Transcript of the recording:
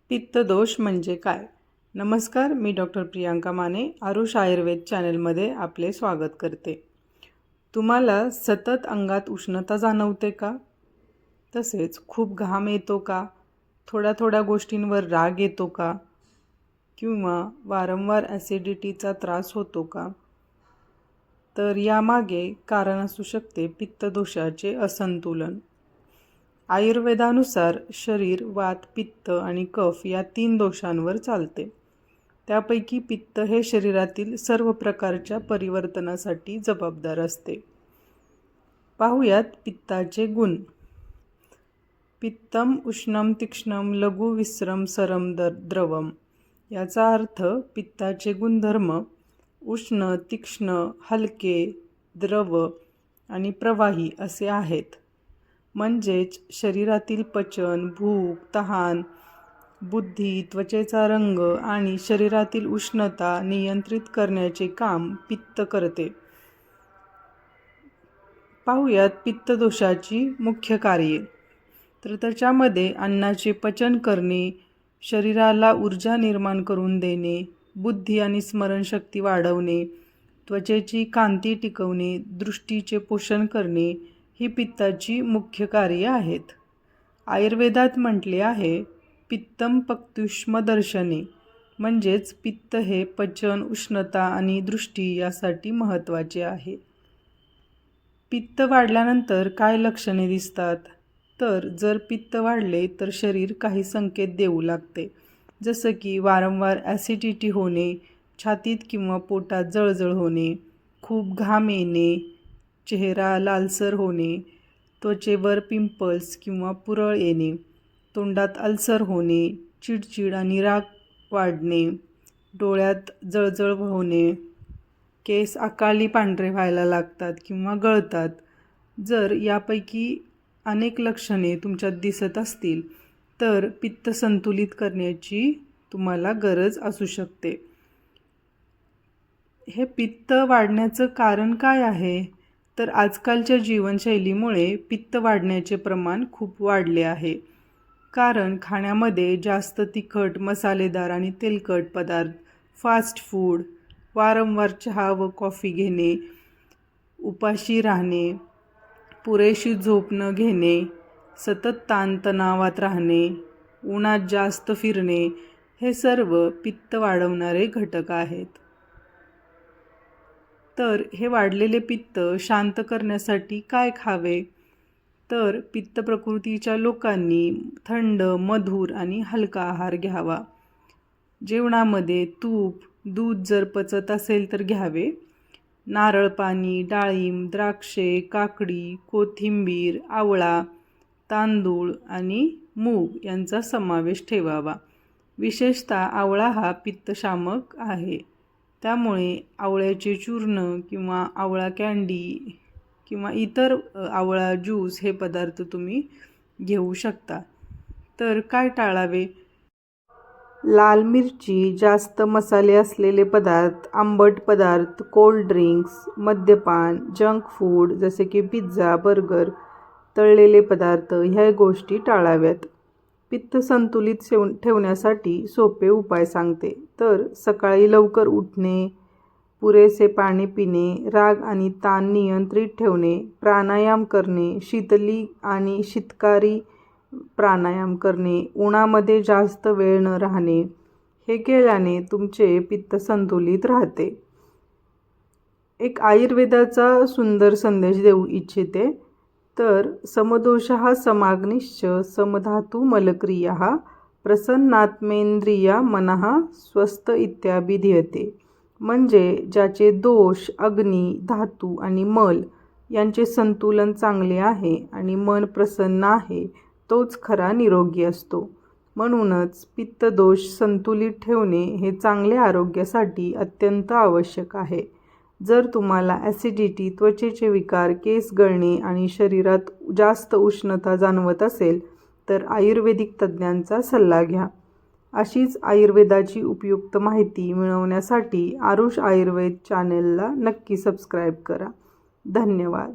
पित्तदोष म्हणजे काय? नमस्कार, मी डॉक्टर प्रियांका माने आरुष आयुर्वेद चॅनलमध्ये आपले स्वागत करते. तुम्हाला सतत अंगात उष्णता जाणवते का? तसेच खूप घाम येतो का? थोड्या थोड्या गोष्टींवर राग येतो का? किंवा वारंवार ॲसिडिटीचा त्रास होतो का? तर यामागे कारण असू शकते पित्तदोषाचे असंतुलन. आयुर्वेदानुसार शरीर वात, पित्त आणि कफ या 3 दोषांवर चालते. त्यापैकी पित्त हे शरीरातील सर्व प्रकारच्या परिवर्तनासाठी जबाबदार असते. पाहुयात पित्ताचे गुण. पित्तम उष्णम तीक्ष्णम लघु विस्रम सरम द्रवम. याचा अर्थ पित्ताचे गुणधर्म उष्ण, तीक्ष्ण, हलके, द्रव आणि प्रवाही असे आहेत. म्हणजेच शरीरातील पचन, भूक, तहान, बुद्धी, त्वचेचा रंग आणि शरीरातील उष्णता नियंत्रित करण्याचे काम पित्त करते. पाहुयात पित्तदोषाची मुख्य कार्ये. तर त्याच्यामध्ये अन्नाचे पचन करणे, शरीराला ऊर्जा निर्माण करून देणे, बुद्धी आणि स्मरणशक्ती वाढवणे, त्वचेची कांती टिकवणे, दृष्टीचे पोषण करणे ही पित्ताची मुख्य कार्ये आहेत. आयुर्वेदात म्हटले आहे पित्तम पक्तुष्म दर्शने, म्हणजेच पित्त हे पचन, उष्णता आणि दृष्टी यासाठी महत्त्वाचे आहे. पित्त वाढल्यानंतर काय लक्षणे दिसतात? तर जर पित्त वाढले तर शरीर काही संकेत देऊ लागते, जसं की वारंवार ॲसिडिटी होणे, छातीत किंवा पोटात जळजळ होणे, खूप घाम येणे, चेहरा लालसर होणे, त्वचेवर पिंपल्स किंवा पुरळ येणे, तोंडात अल्सर होणे, चिडचिड आणि राग वाढणे, डोळ्यात जळजळ होणे, केस अकाली पांढरे व्हायला लागतात किंवा गळतात. जर यापैकी अनेक लक्षणे तुमच्यात दिसत असतील तर पित्त संतुलित करण्याची तुम्हाला गरज असू शकते. हे पित्त वाढण्याचं कारण काय आहे? तर आजकालच्या जीवनशैलीमुळे पित्त वाढण्याचे प्रमाण खूप वाढले आहे. कारण खाण्यामध्ये जास्त तिखट, मसालेदार आणि तेलकट पदार्थ, फास्ट फूड, वारंवार चहा व कॉफी घेणे, उपाशी राहणे, पुरेशी झोप न घेणे, सतत ताणतणावात राहणे, उन्हात जास्त फिरणे हे सर्व पित्त वाढवणारे घटक आहेत. तर हे वाढलेले पित्त शांत करण्यासाठी काय खावे? तर पित्त प्रकृतीच्या लोकांनी थंड, मधुर आणि हलका आहार घ्यावा. जेवणामध्ये तूप, दूध जर पचत असेल तर घ्यावे. नारळ पाणी, डाळिंब, द्राक्षे, काकडी, कोथिंबीर, आवळा, तांदूळ आणि मूग यांचा समावेश ठेवावा. विशेषतः आवळा हा पित्तशामक आहे. त्यामुळे आवळ्याचे चूर्ण किंवा आवळा कँडी किंवा इतर आवळा ज्यूस हे पदार्थ तुम्ही घेऊ शकता. तर काय टाळावे? लाल मिरची, जास्त मसाले असलेले पदार्थ, आंबट पदार्थ, कोल्ड ड्रिंक्स, मद्यपान, जंक फूड जसे की पिझ्झा, बर्गर, तळलेले पदार्थ ह्या गोष्टी टाळाव्यात. पित्त संतुलित ठेवण्यासाठी सोपे उपाय सांगते. तर सकाळी लवकर उठणे, पुरेसे पाणी पिणे, राग आणि ताण नियंत्रित ठेवणे, प्राणायाम करणे, शीतली आणि शीतकारी प्राणायाम करणे, उन्हामध्ये जास्त वेळ न राहणे हे केल्याने तुमचे पित्त संतुलित राहते. एक आयुर्वेदाचा सुंदर संदेश देऊ इच्छिते. तर समदोषः समाग्निश्च समधातु मलक्रियाः प्रसन्नात्मेंद्रिया मनः स्वस्थ इत्याभिधीयते. म्हणजे ज्याचे दोष, अग्नी, धातू आणि मल यांचे संतुलन चांगले आहे आणि मन प्रसन्न आहे तोच खरा निरोगी असतो. म्हणूनच पित्तदोष संतुलित ठेवणे हे चांगल्या आरोग्यासाठी अत्यंत आवश्यक आहे. जर तुम्हाला ॲसिडिटी, त्वचेचे विकार, केस गळणे आणि शरीरात जास्त उष्णता जाणवत असेल तर आयुर्वेदिक तज्ज्ञांचा सल्ला घ्या. अशीच आयुर्वेदाची उपयुक्त माहिती मिळवण्यासाठी आरुष आयुर्वेद चॅनेलला नक्की सबस्क्राईब करा. धन्यवाद.